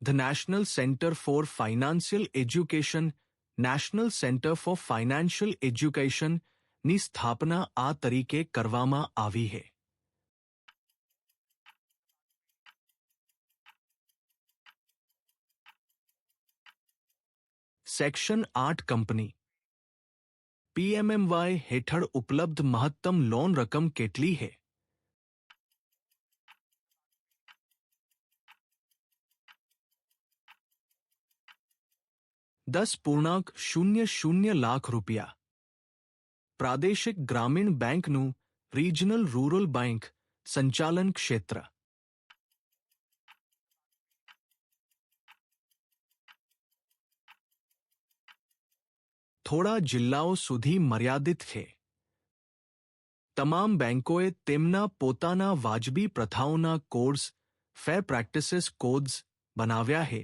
The national centre for financial education national centre for financial એજ્યુકેશનની સ્થાપના આ તરીકે કરવામાં આવી છે. સેક્શન 8 કંપની પીએમએમવાય હેઠળ ઉપલબ્ધ મહત્તમ લોન રકમ કેટલી છે? ₹10.00 લાખ રૂપિયા. પ્રાદેશિક ગ્રામીણ બેંકનું રિજનલ રૂરલ બેંક સંચાલન ક્ષેત્ર. થોડા જિલ્લાઓ સુધી મર્યાદિત છે. તમામ બેંકોએ તેમના પોતાના વાજબી પ્રથાઓના કોડ્સ ફેર પ્રેક્ટિસિસ કોડ્સ બનાવ્યા છે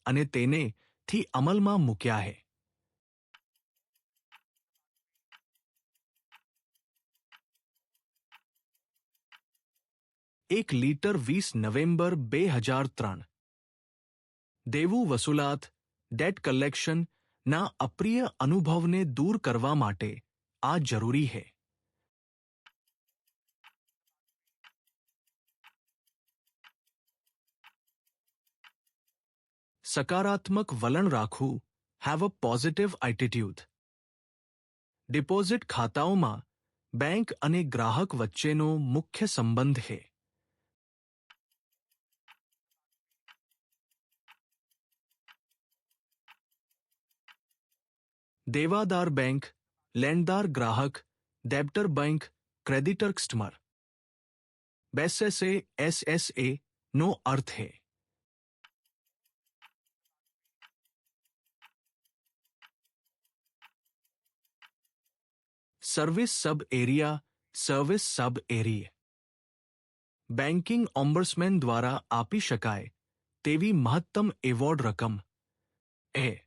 અને તેને થી અમલમાં મૂક્યા છે. એક લીટર 20 નવેમ્બર 2003. દેવું વસૂલાત ડેટ કલેક્શન ના અપ્રિય અનુભવને દૂર કરવા માટે આ જરૂરી છે. સકારાત્મક વલણ રાખવું have a positive attitude. Deposit ખાતાઓમાં બેંક અને ગ્રાહક વચ્ચેનો મુખ્ય સંબંધ છે. દેવાદાર બેંક લેણદાર ગ્રાહક ડેબ્ટર બેંક ક્રેડિટર કસ્ટમર. બેસએસએ એસએસએ નો અર્થ છે સર્વિસ સબ એરિયા. બેન્કિંગ ઓમ્બર્સમેન દ્વારા આપી શકાય તેવી મહત્તમ એવોર્ડ રકમ એ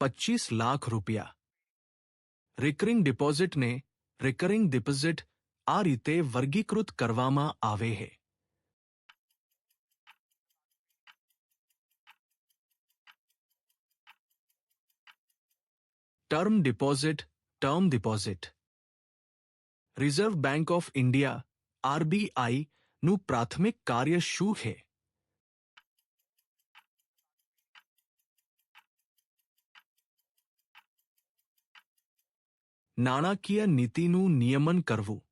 ₹25 લાખ. રિકરિંગ ડિપોઝિટને રિકરિંગ ડિપોઝિટ આ રીતે વર્ગીકૃત કરવામાં આવે છે. Term deposit. Reserve bank of India RBI નું પ્રાથમિક કાર્ય શું છે? નાણાકીય નીતિનું નિયમન કરવું.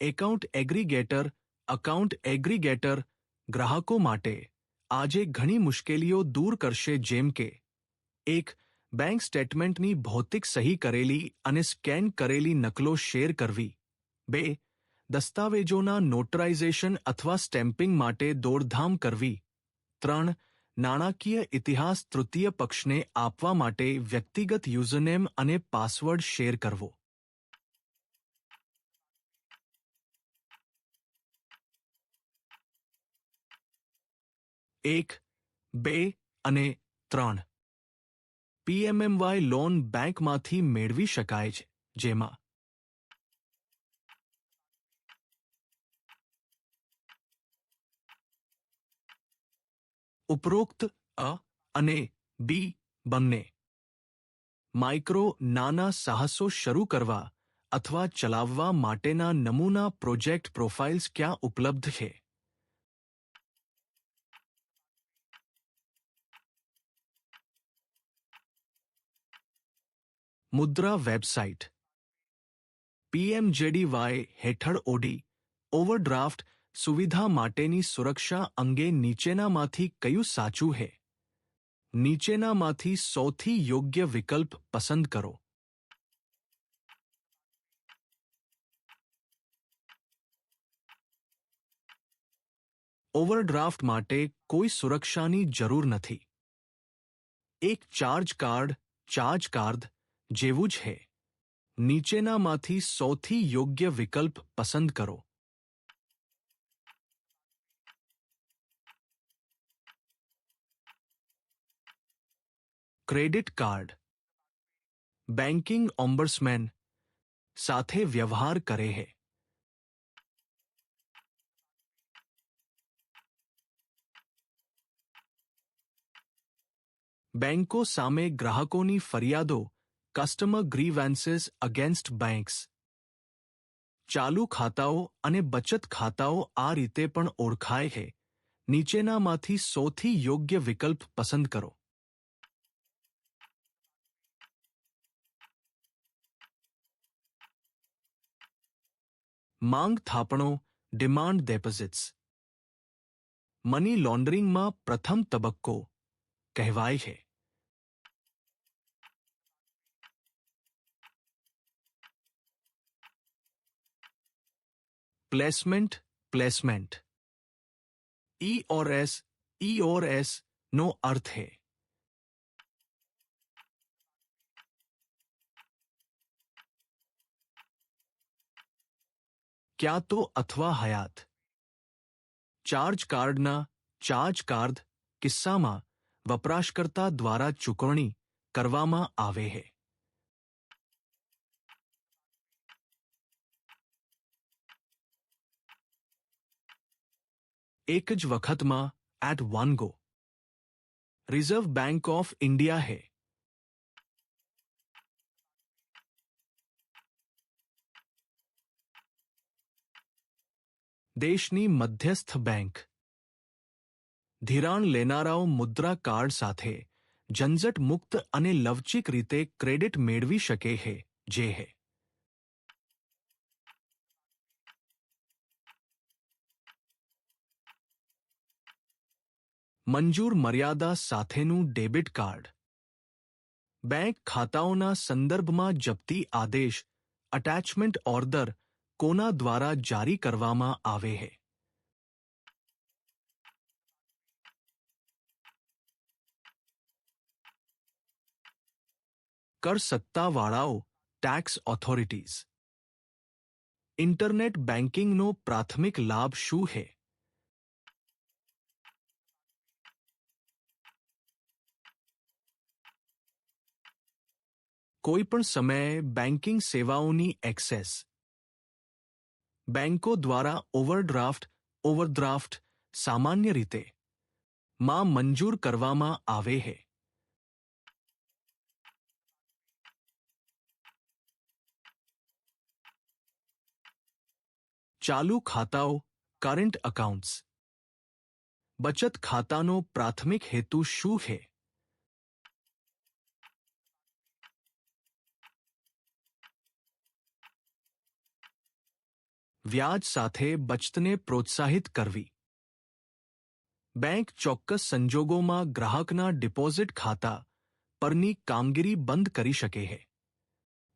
એકાઉન્ટ એગ્રીગેટર ગ્રાહકો માટે આજે ઘણી મુશ્કેલીઓ દૂર કરશે, જેમ કે 1. બેંક સ્ટેટમેન્ટની ભૌતિક સહી કરેલી અને સ્કેન કરેલી નકલો શેર કરવી. 2. દસ્તાવેજોના નોટરાઇઝેશન અથવા સ્ટેમ્પિંગ માટે દોડધામ કરવી. 3. નાણાકીય ઇતિહાસ તૃતીય પક્ષને આપવા માટે વ્યક્તિગત યુઝરનેમ અને પાસવર્ડ શેર કરવો. એક, 2 અને 3. પીએમએમવાય લોન બેંકમાંથી મેળવી શકાય છે, જેમાં ઉપરોક્ત અ અને બી બંને. માઇક્રો નાના સાહસો શરૂ કરવા અથવા ચલાવવા માટેના નમૂના પ્રોજેક્ટ પ્રોફાઇલ્સ ક્યાં ઉપલબ્ધ છે? મુદ્રા વેબસાઇટ. પીએમજેડીવાય હેઠળ ઓવરડ્રાફ્ટ સુવિધા માટેની સુરક્ષા અંગે નીચેનામાંથી કયું સાચું છે? નીચેનામાંથી સૌથી યોગ્ય વિકલ્પ પસંદ કરો. ઓવરડ્રાફ્ટ માટે કોઈ સુરક્ષાની જરૂર નથી. એક ચાર્જ કાર્ડ જેવું જ છે. નીચેનામાંથી સૌથી યોગ્ય વિકલ્પ પસંદ કરો. Credit card. બેન્કિંગ ઓમ્બર્સમેન સાથે વ્યવહાર કરે છે. બેંકો સામે ગ્રાહકોની ફરિયાદો કસ્ટમર ગ્રીવાન્સીસ અગેન્સ્ટ બેંક્સ. ચાલુ ખાતાઓ અને બચત ખાતાઓ આ રીતે પણ ઓળખાય છે. નીચેનામાંથી સૌથી યોગ્ય વિકલ્પ પસંદ કરો. માંગ થાપણો ડિમાન્ડ ડેપોઝિટ્સ. મની લોન્ડરિંગમાં પ્રથમ તબક્કો કહેવાય છે. પ્લેસમેન્ટ ઈ નો અર્થ છે ક્યાં તો અથવા હયાત. ચાર્જ કાર્ડ કિસ્સામાં વપરાશકર્તા દ્વારા ચૂકવણી કરવામાં આવે છે. એક જ વખતમાં at one go. Reserve bank of India છે. દેશની મધ્યસ્થ બેંક. ધિરાણ લેનારાઓ મુદ્રા કાર્ડ સાથે ઝંઝટ મુક્ત અને લવચીક રીતે ક્રેડિટ મેળવી શકે છે જે છે. મંજૂર મર્યાદા સાથેનું ડેબિટ કાર્ડ. બેંક ખાતાઓના સંદર્ભમાં જપ્તી આદેશ અટેચમેન્ટ ઓર્ડર કોના દ્વારા જારી કરવામાં આવે છે. કર સત્તાવાળાઓ ટેક્સ ઓથોરિટીઝ. ઇન્ટરનેટ બેન્કિંગનો પ્રાથમિક લાભ શું છે? કોઈપણ સમયે બેન્કિંગ સેવાઓની એક્સેસ. બેંકો દ્વારા ઓવરડ્રાફ્ટ સામાન્ય રીતે માં મંજૂર કરવામાં આવે છે. ચાલુ ખાતાઓ કરંટ એકાઉન્ટ્સ. બચત ખાતાનો પ્રાથમિક હેતુ શું છે? વ્યાજ સાથે બચતને પ્રોત્સાહિત કરવી. બેંક ચોક્કસ સંજોગોમાં ગ્રાહકના ડિપોઝિટ ખાતા પરની કામગીરી બંધ કરી શકે છે.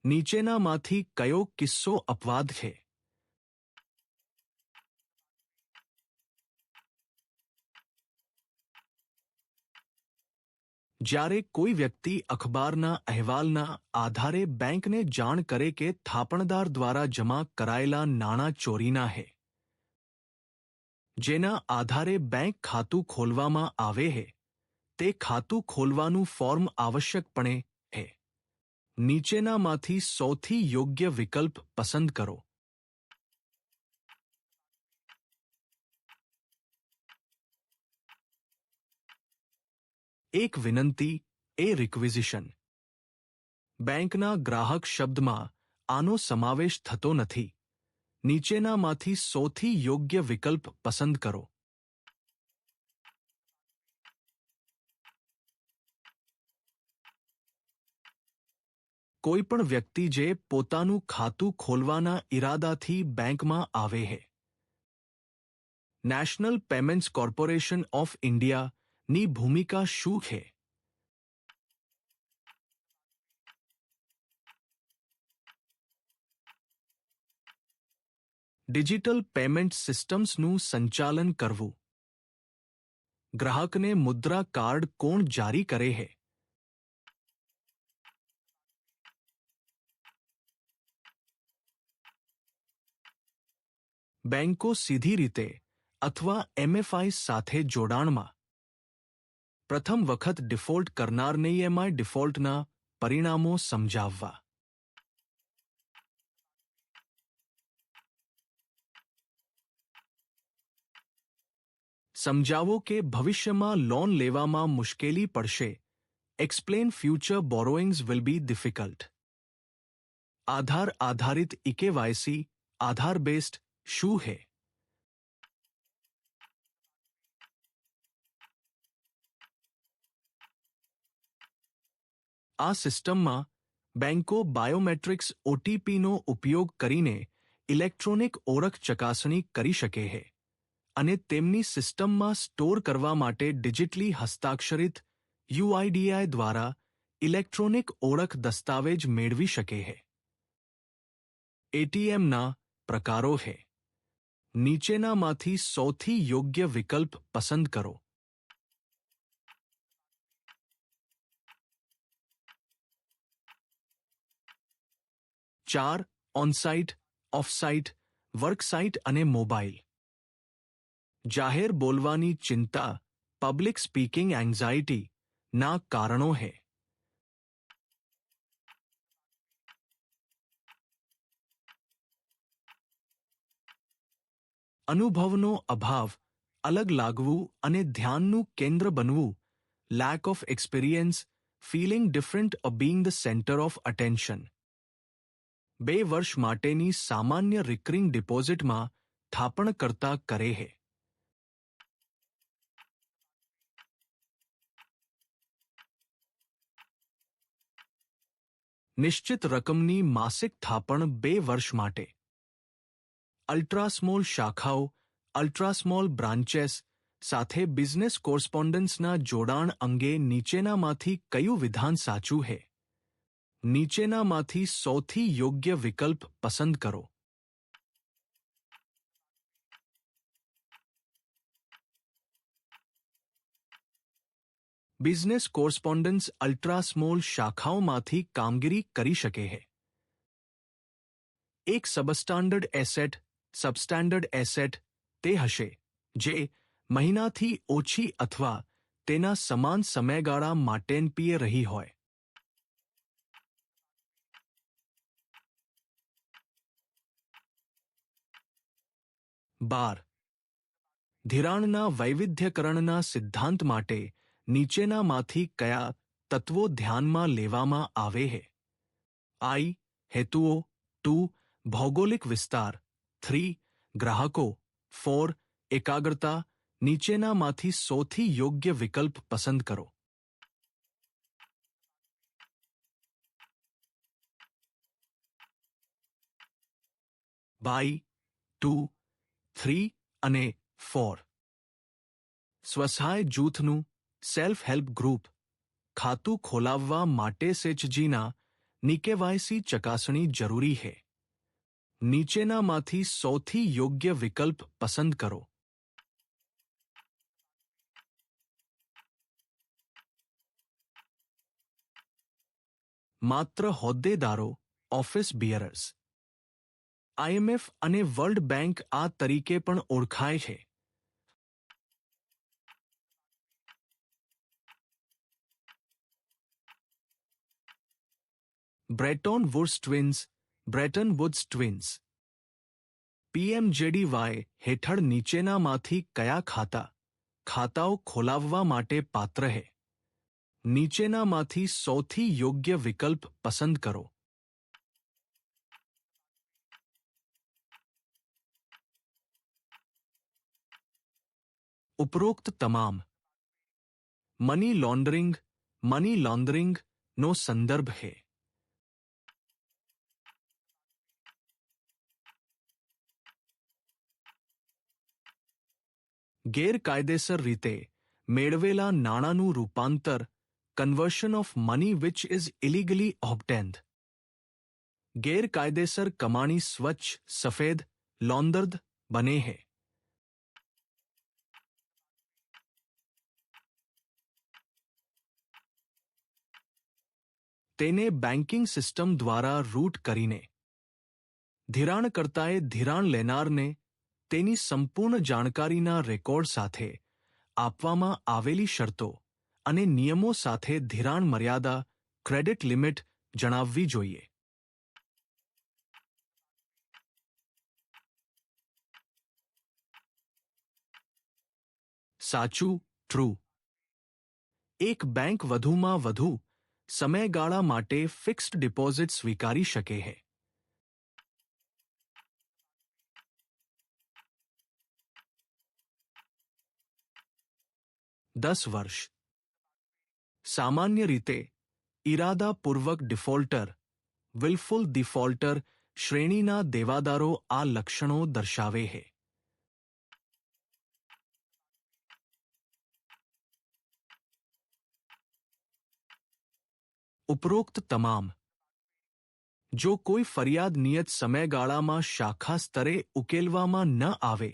નીચેનામાંથી કયો કિસ્સો અપવાદ છે? જ્યારે કોઈ વ્યક્તિ અખબારના અહેવાલના આધારે બેંકને જાણ કરે કે થાપણદાર દ્વારા જમા કરાયેલા નાણાં ચોરીના છે. જેના આધારે બેંક ખાતું ખોલવામાં આવે છે તે ખાતું ખોલવાનું ફોર્મ આવશ્યકપણે છે. નીચેનામાંથી સૌથી યોગ્ય વિકલ્પ પસંદ કરો. એક વિનંતી રિક્વિઝિશન. બેંકના ગ્રાહક શબ્દમાં આનો સમાવેશ થતો નથી. નીચેનામાંથી સૌથી યોગ્ય વિકલ્પ પસંદ કરો. કોઈપણ વ્યક્તિ જે પોતાનું ખાતું ખોલવાના ઈરાદાથી બેંકમાં આવે છે. National payments corporation of India ની ભૂમિકા શું છે? ડિજિટલ પેમેન્ટ સિસ્ટમ્સનું સંચાલન કરવું. ગ્રાહકને મુદ્રા કાર્ડ કોણ જારી કરે છે? બેંકો સીધી રીતે અથવા એમએફઆઈ સાથે જોડાણમાં. પ્રથમ વખત ડિફોલ્ટ કરનારને ડિફોલ્ટના પરિણામો સમજાવવા. સમજાવો કે ભવિષ્યમાં લોન લેવામાં મુશ્કેલી પડશે. Explain future borrowings will be difficult. Aadhaar આધારિત ઇકેવાયસી આધાર બેસ્ડ શું હે? આ સિસ્ટમમાં બેંકો બાયોમેટ્રિક્સ ઓટીપીનો ઉપયોગ કરીને ઇલેક્ટ્રોનિક ઓળખ ચકાસણી કરી શકે છે અને તેમની સિસ્ટમમાં સ્ટોર કરવા માટે ડિજિટલી હસ્તાક્ષરિત યુઆઈડીઆઈ દ્વારા ઇલેક્ટ્રોનિક ઓળખ દસ્તાવેજ મેળવી શકે છે. એટીએમના પ્રકારો છે. નીચેનામાંથી સૌથી યોગ્ય વિકલ્પ પસંદ કરો. 4 ઓનસાઇટ, ઓફસાઇટ, વર્કસાઇટ અને મોબાઈલ. જાહેર બોલવાની ચિંતા, પબ્લિક સ્પીકિંગ એન્ઝાઇટી ના કારણો છે. અનુભવનો અભાવ, અલગ લાગવું અને ધ્યાનનું કેન્દ્ર બનવું, lack of experience, feeling different or being the centre of attention. 2 વર્ષ માટેની સામાન્ય રિકરિંગ ડિપોઝિટમાં થાપણકર્તા કરે છે. નિશ્ચિત રકમની માસિક થાપણ 2 વર્ષ માટે. અલ્ટ્રાસ્મોલ શાખાઓ, અલ્ટ્રાસ્મોલ બ્રાન્ચેસ સાથે બિઝનેસ કોરસ્પોન્ડન્સના જોડાણ અંગે નીચેનામાંથી કયું વિધાન સાચું છે? નીચેનામાંથી સૌથી યોગ્ય વિકલ્પ પસંદ કરો. બિઝનેસ કોરસ્પોન્ડન્સ અલ્ટ્રાસ્મોલ શાખાઓમાંથી કામગીરી કરી શકે છે. એક સબસ્ટાન્ડર્ડ એસેટ, સબસ્ટાન્ડર્ડ એસેટ તે હશે જે મહિનાથી ઓછી અથવા તેના સમાન સમયગાળા માટેનપીએ રહી હોય. બાર. ધિરાણના વૈવિધ્યકરણના સિદ્ધાંત માટે નીચેનામાંથી કયા તત્વો ધ્યાનમાં લેવામાં આવે છે? આઈ. હેતુઓ, 2. ભૌગોલિક વિસ્તાર, 3. ગ્રાહકો, 4. એકાગ્રતા. નીચેનામાંથી સૌથી યોગ્ય વિકલ્પ પસંદ કરો. બાય, 2, 3 અને 4. સ્વસહાય જૂથનું સેલ્ફ હેલ્પ ગ્રુપ ખાતું ખોલાવવા માટે સેચજીના નિકેવાયસી ચકાસણી જરૂરી છે. નીચેનામાંથી સૌથી યોગ્ય વિકલ્પ પસંદ કરો. માત્ર હોદ્દેદારો, ઓફિસ બિયરર્સ. આઈએમએફ અને વર્લ્ડ બેંક આ તરીકે પણ ઓળખાય છે. Bretton Woods twins, Bretton Woods twins. PMJDY હેઠળ નીચેનામાંથી કયા ખાતાઓ ખોલાવવા માટે પાત્ર છે? નીચેનામાંથી સૌથી યોગ્ય વિકલ્પ પસંદ કરો. ઉપરોક્ત તમામ. મની લોન્ડરિંગ નો સંદર્ભ છે. ગેરકાયદેસર રીતે મેળવેલા નાણાંનું રૂપાંતર, conversion of money which is illegally obtained. ગેરકાયદેસર કમાણી સ્વચ્છ, સફેદ, લોન્દર્દ બને છે. તેને બેન્કિંગ સિસ્ટમ દ્વારા રૂટ કરીને. ધિરાણકર્તાએ ધિરાણ લેનારને તેની સંપૂર્ણ જાણકારીના રેકોર્ડ સાથે આપવામાં આવેલી શરતો અને નિયમો સાથે ધિરાણ મર્યાદા, ક્રેડિટ લિમિટ જણાવવી જોઈએ. સાચું ટ્રુ. એક બેંક વધુમાં વધુ સમયગાળા માટે ફિક્સ્ડ ડિપોઝિટ સ્વીકારી શકે છે. 10 વર્ષ. સામાન્ય રીતે ઇરાદાપૂર્વક ડિફોલ્ટર વિલફુલ ડિફોલ્ટર શ્રેણીના દેવાદારો આ લક્ષણો દર્શાવે છે. ઉપરોક્ત તમામ જો કોઈ ફરિયાદ નિયત સમયગાળામાં શાખા સ્તરે ઉકેલવામાં ન આવે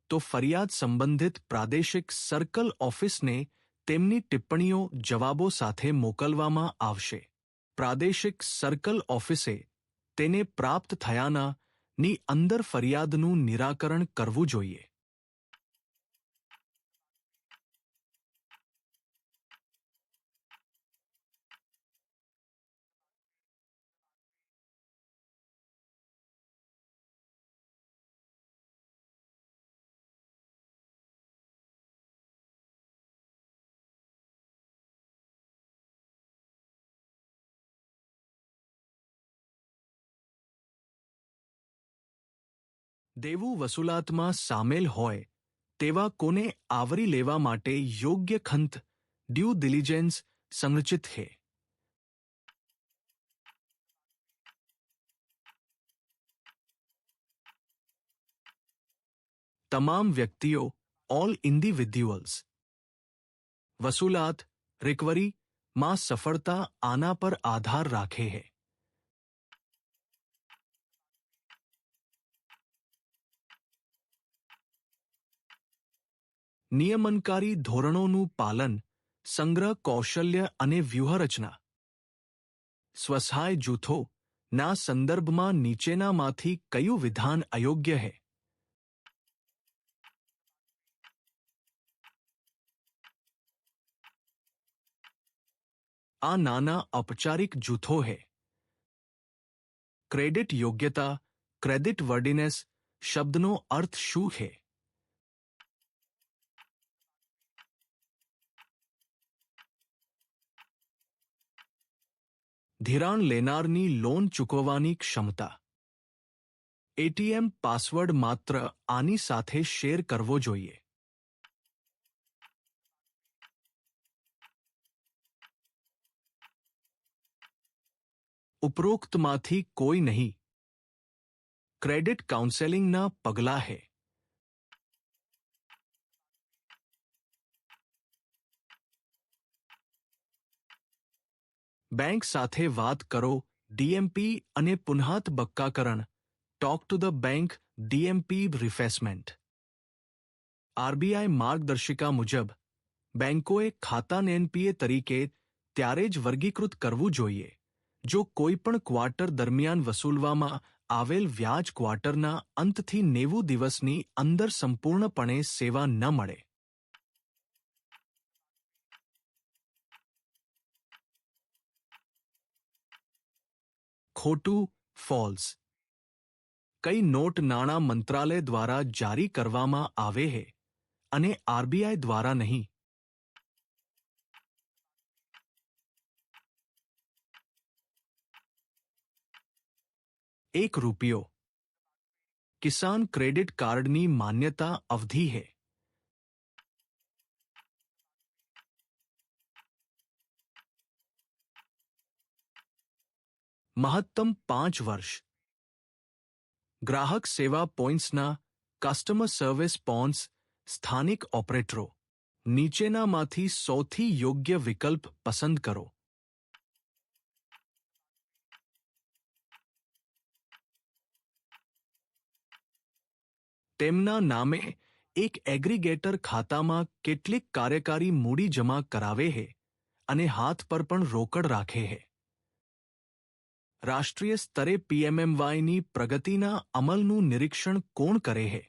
તો ફરિયાદ સંબંધિત પ્રાદેશિક સર્કલ ઓફિસને તેમની ટિપ્પણીઓ જવાબો સાથે મોકલવામાં આવશે. પ્રાદેશિક સર્કલ ઓફિસે તેને પ્રાપ્ત થયાના ની અંદર ફરિયાદનું નિરાકરણ કરવું જોઈએ. દેવું વસૂલાતમાં સામેલ હોય તેવા કોને આવરી લેવા માટે યોગ્ય ખંત ડ્યુ દિલિજન્સ સંરચિત છે. તમામ વ્યક્તિઓ ઓલ ઇન્ડિવિડ્યુઅલ્સ. વસૂલાત રિકવરી માં સફળતા આના પર આધાર રાખે છે. નિયમનકારી ધોરણોનું પાલન સંગ્રહ કૌશલ્ય અને વ્યૂહરચના. સ્વસહાય જૂથો ના સંદર્ભમાં નીચેનામાંથી કયું વિધાન અયોગ્ય છે? આ નાના ઔપચારિક જૂથો છે. ક્રેડિટ યોગ્યતા ક્રેડિટ વર્ડિનેસ શબ્દનો અર્થ શું છે? ધિરાણ લેનારની લોન ચૂકવવાની ક્ષમતા. એટીએમ પાસવર્ડ માત્ર આની સાથે શેર કરવો જોઈએ. ઉપરોક્તમાંથી કોઈ નહીં. ક્રેડિટ કાઉન્સેલિંગના પગલાં છે. બેંક સાથે વાત કરો ડીએમપી અને પુનઃતબક્કાકરણ talk to the bank DMP rephasement. RBI માર્ગદર્શિકા મુજબ બેંકોએ ખાતાને એનપીએ તરીકે ત્યારે જ વર્ગીકૃત કરવું જોઈએ જો કોઈપણ ક્વાર્ટર દરમિયાન વસૂલવામાં આવેલ વ્યાજ ક્વાર્ટરના અંતથી 90 દિવસની અંદર સંપૂર્ણપણે સેવા ન મળે. ખોટું ફોલ્સ. કઈ નોટ નાણાં મંત્રાલય દ્વારા જારી કરવામાં આવે છે અને આરબીઆઈ દ્વારા નહીં? 1 રૂપિયો. કિસાન ક્રેડિટ કાર્ડની માન્યતા અવધિ છે. મહત્તમ 5 વર્ષ. ગ્રાહક સેવા પોઈન્ટ્સના કસ્ટમર સર્વિસ પોન્સ સ્થાનિક ઓપરેટરો. નીચેનામાંથી સૌથી યોગ્ય વિકલ્પ પસંદ કરો. તેમના નામે એક એગ્રીગેટર ખાતામાં કેટલીક કાર્યકારી મૂડી જમા કરાવે છે અને હાથ પર પણ રોકડ રાખે છે. રાષ્ટ્રીય સ્તરે પીએમએમવાયની પ્રગતિના અમલનું નિરીક્ષણ કોણ કરે છે?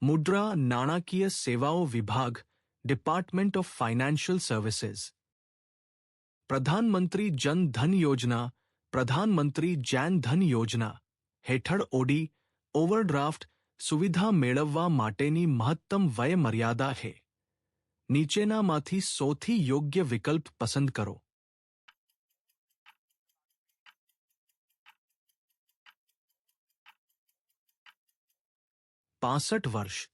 મુદ્રા નાણાકીય સેવાઓ વિભાગ ડિપાર્ટમેન્ટ ઓફ ફાઇનાન્શિયલ સર્વિસીસ. પ્રધાનમંત્રી જન ધન યોજના પ્રધાનમંત્રી જન ધન યોજના હેઠળ ઓડી ઓવરડ્રાફ્ટ સુવિધા મેળવવા માટેની મહત્તમ વય મર્યાદા છે. નીચેનામાંથી સૌથી યોગ્ય વિકલ્પ પસંદ કરો. 65 વર્ષ.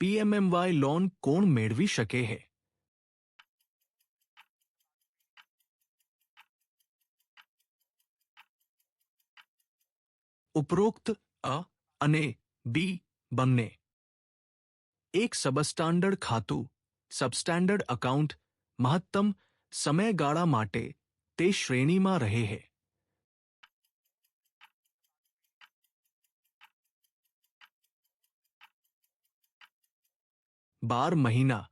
પીએમએમવાય લોન કોણ મેળવી શકે છે? ઉપરોક્ત અ અને બી બંને. એક સબસ્ટાન્ડર્ડ ખાતું સબસ્ટાન્ડર્ડ એકાઉન્ટ મહત્તમ સમયગાળા માટે તે શ્રેણીમાં રહે છે. 12 મહિના.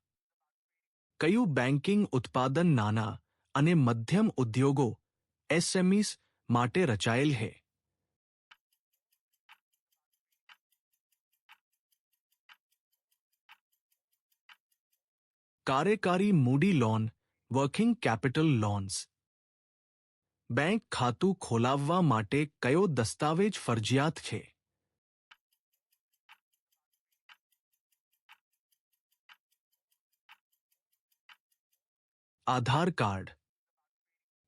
કયું બેન્કિંગ ઉત્પાદન નાના અને મધ્યમ ઉદ્યોગો એસએમઈસ માટે રચાયેલ છે? કાર્યકારી મૂડી loan working capital loans. Bank ખાતું ખોલાવવા માટે કયો દસ્તાવેજ ફરજિયાત છે? આધાર કાર્ડ.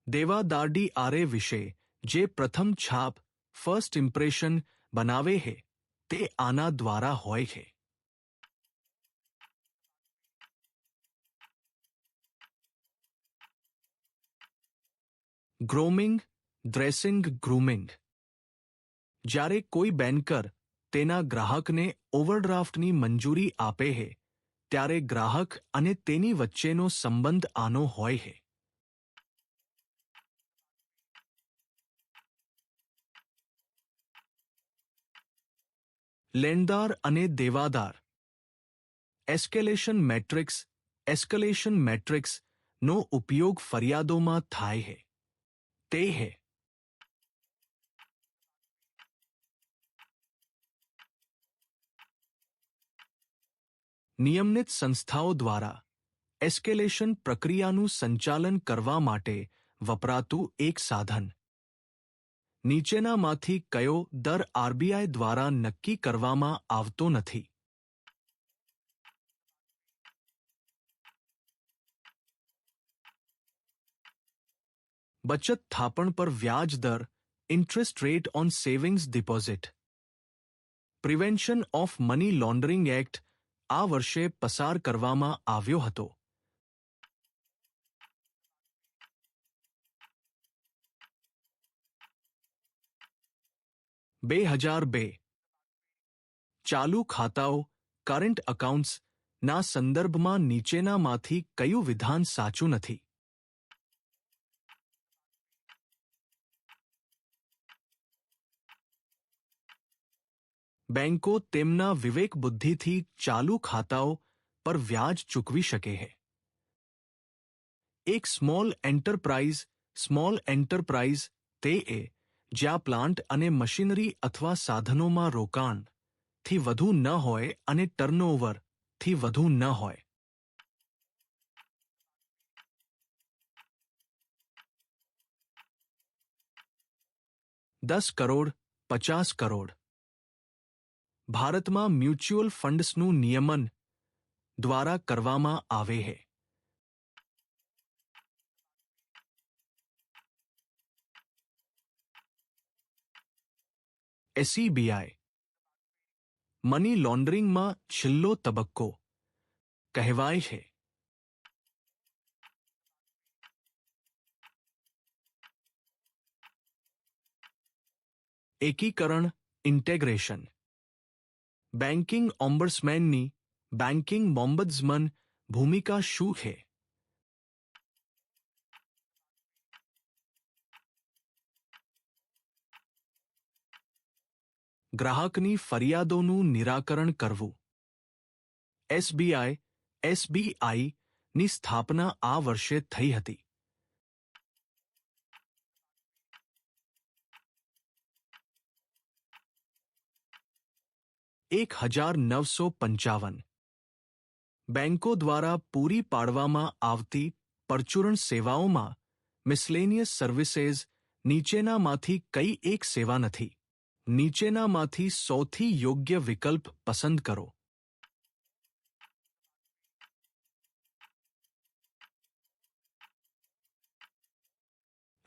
દેવાદારડી આરે વિશે જે પ્રથમ છાપ ફર્સ્ટ ઇમ્પ્રેશન બનાવે છે તે આના દ્વારા હોય છે. ગ્રોમિંગ ડ્રેસિંગ ગ્રૂમિંગ. જ્યારે કોઈ બેન્કર તેના ગ્રાહકને ઓવરડ્રાફ્ટની મંજૂરી આપે છે ત્યારે ગ્રાહક અને તેની વચ્ચેનો સંબંધ આનો હોય છે. લેણદાર અને દેવાદાર. એસ્કેલેશન મેટ્રિક્સ નો ઉપયોગ ફરિયાદોમાં થાય છે. તે છે નિયમિત સંસ્થાઓ દ્વારા એસ્કેલેશન પ્રક્રિયાનું સંચાલન કરવા માટે વપરાતું એક સાધન. નીચેનામાંથી કયો દર આરબીઆઈ દ્વારા નક્કી કરવામાં આવતો નથી? બચત થાપણ પર વ્યાજ દર interest rate on savings deposit. Prevention of money laundering act આ વર્ષે પસાર કરવામાં આવ્યો હતો. બે 2002. ચાલુ ખાતાઓ કરંટ એકાઉન્ટ્સ ના સંદર્ભમાં નીચેનામાંથી કયું વિધાન સાચું નથી? બેંકો તેમના વિવેક બુદ્ધિથી ચાલુ ખાતાઓ પર વ્યાજ ચૂકવી શકે છે. એક સ્મોલ એન્ટરપ્રાઇઝ તે જ્યાં પ્લાન્ટ અને મશીનરી અથવા સાધનોમાં રોકાણ થી વધુ ન હોય અને ટર્નઓવર થી વધુ ન હોય. ₹10 કરોડ 50 કરોડ. ભારતમાં મ્યુચ્યુઅલ ફંડ્સનું નિયમન દ્વારા કરવામાં આવે છે. એસઈબીઆઈ. મની લોન્ડરિંગમાં છેલ્લો તબક્કો કહેવાય છે. એકીકરણ ઇન્ટેગ્રેશન. બેન્કિંગ ઓમ્બડ્સમેનની બેન્કિંગ ઓમ્બડ્સમન ભૂમિકા શું છે? ગ્રાહકની ફરિયાદોનું નિરાકરણ કરવું. એસબીઆઈની સ્થાપના આ વર્ષે થઈ હતી. $1955. બેંકો દ્વારા પૂરી પાડવામાં આવતી પરચુરણ સેવાઓમાં મિસલેનિયસ સર્વિસેસ નીચેનામાંથી કઈ એક સેવા નથી? નીચેનામાંથી સૌથી યોગ્ય વિકલ્પ પસંદ કરો.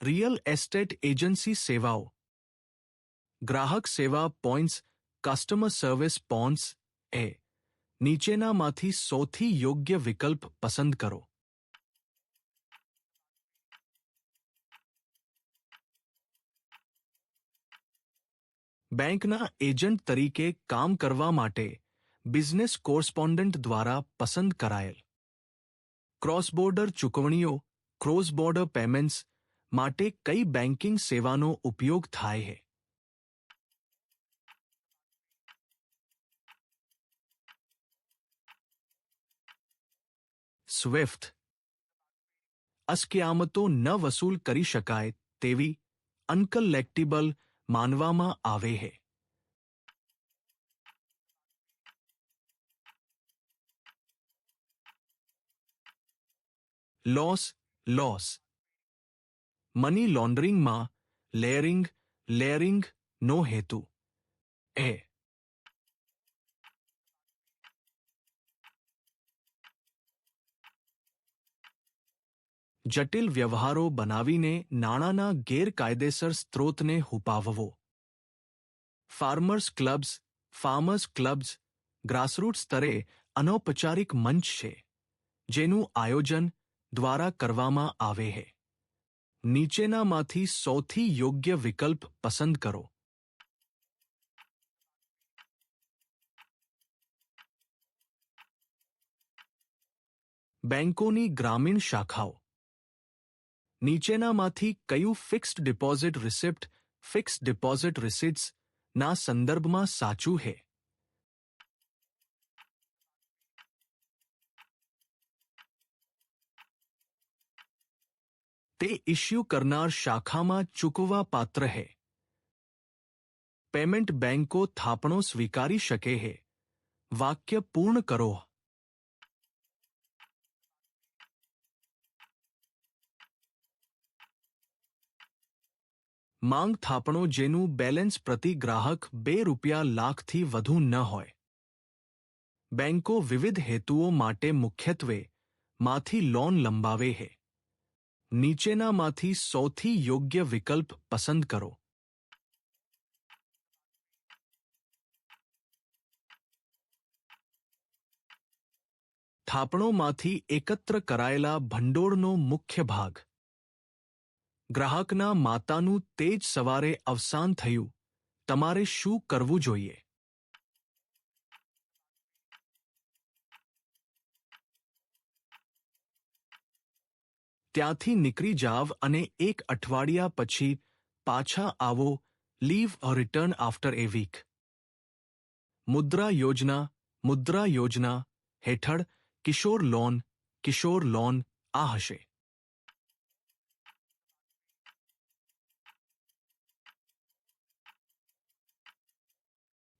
રિયલ એસ્ટેટ એજન્સી સેવાઓ. ગ્રાહક સેવા પોઈન્ટ્સ, કસ્ટમર સર્વિસ પોઈન્ટ્સ. એ નીચેનામાંથી સૌથી યોગ્ય વિકલ્પ પસંદ કરો. બેંકના એજન્ટ તરીકે કામ કરવા માટે બિઝનેસ કોરસ્પોન્ડન્ટ દ્વારા પસંદ કરાયેલ. ક્રોસ બોર્ડર ચૂકવણીઓ, ક્રોસ બોર્ડર પેમેન્ટ્સ માટે કઈ બેન્કિંગ સેવાનો ઉપયોગ થાય છે? સ્વિફ્ટ. અસ્કયામતો ન વસૂલ કરી શકાય તેવી અનકલેક્ટિબલ માનવામાં આવે છે. લોસ. મની લોન્ડરિંગમાં લેયરિંગનો હેતુ. એ જટિલ વ્યવહારો બનાવીને નાણાંના ગેરકાયદેસર સ્ત્રોતને હુપાવવો. ફાર્મર્સ ક્લબ્સ ગ્રાસરૂટ સ્તરે અનૌપચારિક મંચ છે જેનું આયોજન દ્વારા કરવામાં આવે છે. નીચેનામાંથી સૌથી યોગ્ય વિકલ્પ પસંદ કરો. બેંકોની ગ્રામીણ શાખાઓ. નીચેનામાંથી કયું ફિક્સ્ડ ડિપોઝિટ રિસિટ્સ ના સંદર્ભમાં સાચું છે? તે ઇશ્યુ કરનાર શાખામાં ચૂકવવા પાત્ર છે. પેમેન્ટ બેંકો થાપણો સ્વીકારી શકે છે. વાક્ય પૂર્ણ કરો. માંગ થાપણો જેનું બેલેન્સ પ્રતિ ગ્રાહક ₹2 લાખથી વધુ ન હોય. બેંકો વિવિધ હેતુઓ માટે મુખ્યત્વે માંથી લોન લંબાવે છે. નીચેનામાંથી સૌથી યોગ્ય વિકલ્પ પસંદ કરો. થાપણોમાંથી એકત્ર કરાયેલા ભંડોળનો મુખ્ય ભાગ. ગ્રાહકના માતાનું તે જ સવારે અવસાન થયું. તમારે શું કરવું જોઈએ? ત્યાંથી નીકળી જાવ અને 1 અઠવાડિયા પછી પાછા આવો. લીવ અ રિટર્ન આફ્ટર એ વીક. મુદ્રા યોજના હેઠળ કિશોર લોન આ હશે.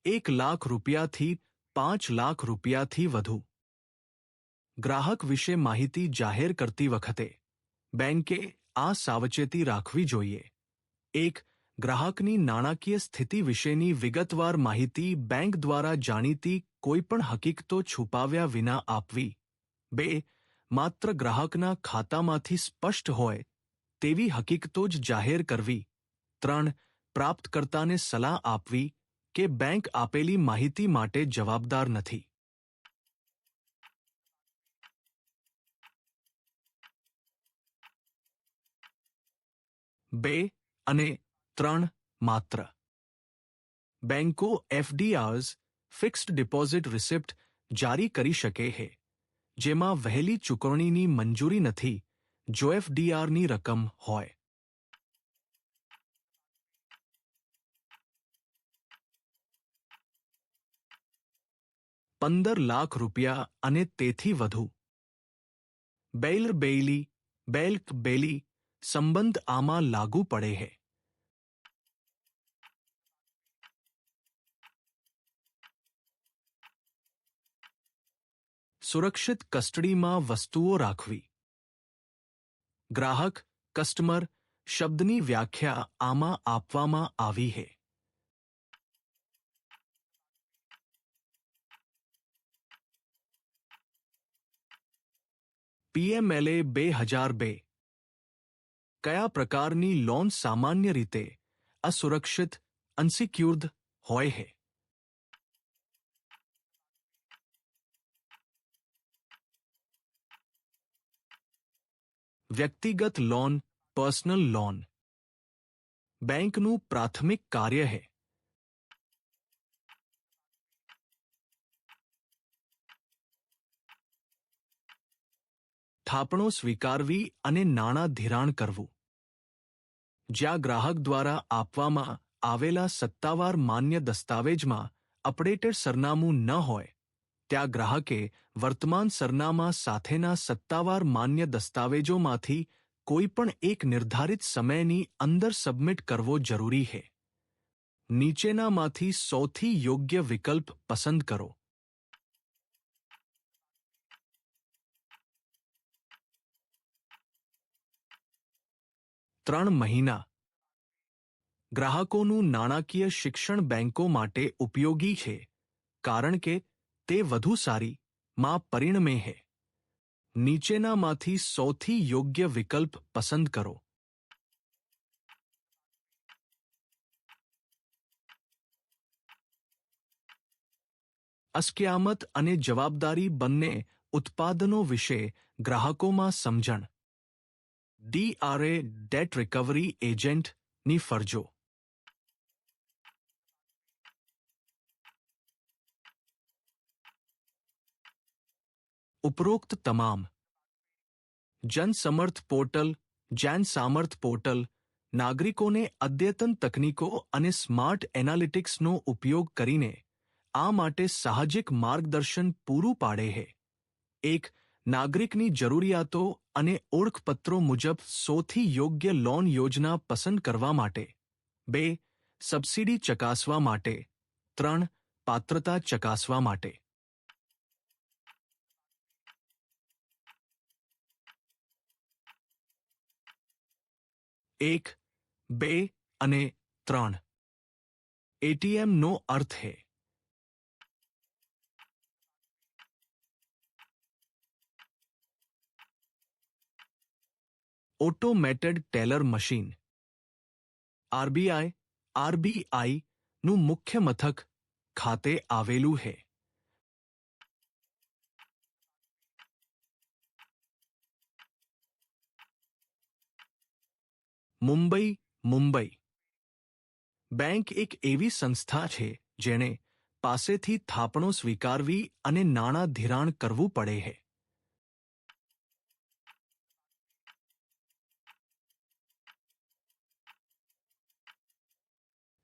₹1 લાખથી ₹5 લાખ વધુ. ગ્રાહક વિશે માહિતી જાહેર કરતી વખતે બેંકે આ સાવચેતી રાખવી જોઈએ. 1. ગ્રાહકની નાણાકીય સ્થિતિ વિશેની વિગતવાર માહિતી બેંક દ્વારા જાણીતી કોઈપણ હકીકતો છુપાવ્યા વિના આપવી. 2. માત્ર ગ્રાહકના ખાતામાંથી સ્પષ્ટ હોય તેવી હકીકતો જ જાહેર કરવી. 3. પ્રાપ્તકર્તાને સલાહ આપવી કે બેંક આપેલી માહિતી માટે જવાબદાર નથી. 2 અને 3 માત્ર. બેંકો એફડીઆર્સ ફિક્સ્ડ ડિપોઝિટ રિસિપ્ટ જારી કરી શકે છે જેમાં વહેલી ચૂકવણીની મંજૂરી નથી જો એફડીઆરની રકમ હોય. ₹15 લાખ અને તેથી વધુ. બેલ્ક-બેઇલી સંબંધ આમાં લાગુ પડે છે. સુરક્ષિત કસ્ટડીમાં વસ્તુઓ રાખવી. ગ્રાહક શબ્દની વ્યાખ્યા આમાં આપવામાં આવી છે. પીએમએલએ 2002 કયા પ્રકારની લોન સામાન્ય રીતે અસુરક્ષિત અનસિક્યુર્ડ હોય છે? વ્યક્તિગત લોન, પર્સનલ લોન. બેંકનું પ્રાથમિક કાર્ય છે થાપણો સ્વીકારવી અને નાણાં ધિરાણ કરવું. જ્યાં ગ્રાહક દ્વારા આપવામાં આવેલા સત્તાવાર માન્ય દસ્તાવેજમાં અપડેટેડ સરનામું ન હોય, ત્યાં ગ્રાહકે વર્તમાન સરનામા સાથેના સત્તાવાર માન્ય દસ્તાવેજોમાંથી કોઈપણ એક નિર્ધારિત સમયની અંદર સબમિટ કરવો જરૂરી છે. નીચેનામાંથી સૌથી યોગ્ય વિકલ્પ પસંદ કરો. 3 મહિના. ગ્રાહકોનું નાણાકીય શિક્ષણ બેંકો માટે ઉપયોગી છે કારણ કે તે વધુ સારી માં પરિણમે છે. નીચેનામાંથી સૌથી યોગ્ય વિકલ્પ પસંદ કરો. અસ્કયામત અને જવાબદારી બંને ઉત્પાદનો વિશે ગ્રાહકોમાં સમજણ. ડીઆરએ ડેટ રિકવરી એજન્ટની ફરજો. ઉપરોક્ત તમામ જનસમર્થ પોર્ટલ, જૈન સામર્થ પોર્ટલ નાગરિકોને અદ્યતન તકનીકો અને સ્માર્ટ એનાલિટિક્સનો ઉપયોગ કરીને આ માટે સાહજિક માર્ગદર્શન પૂરું પાડે છે. 1. નાગરિકની જરૂરિયાતો અને ઓળખપત્રો મુજબ સૌથી યોગ્ય લોન યોજના પસંદ કરવા માટે. 2. સબસિડી ચકાસવા માટે. 3. પાત્રતા ચકાસવા માટે. એક, 2 અને 3. એટીએમનો અર્થ છે ઓટોમેટેડ ટેલર મશીન. આરબીઆઈનું મુખ્ય મથક ખાતે આવેલું છે. મુંબઈ, મુંબઈ. બેંક એક એવી સંસ્થા છે જેણે પાસેથી થાપણો સ્વીકારવી અને નાણાં ધિરાણ કરવું પડે છે.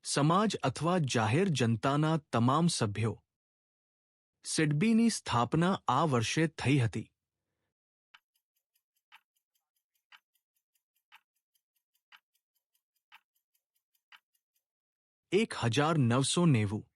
સમાજ અથવા જાહેર જનતાના તમામ સભ્યો. સિડબીની સ્થાપના આ વર્ષે થઈ હતી. 1990.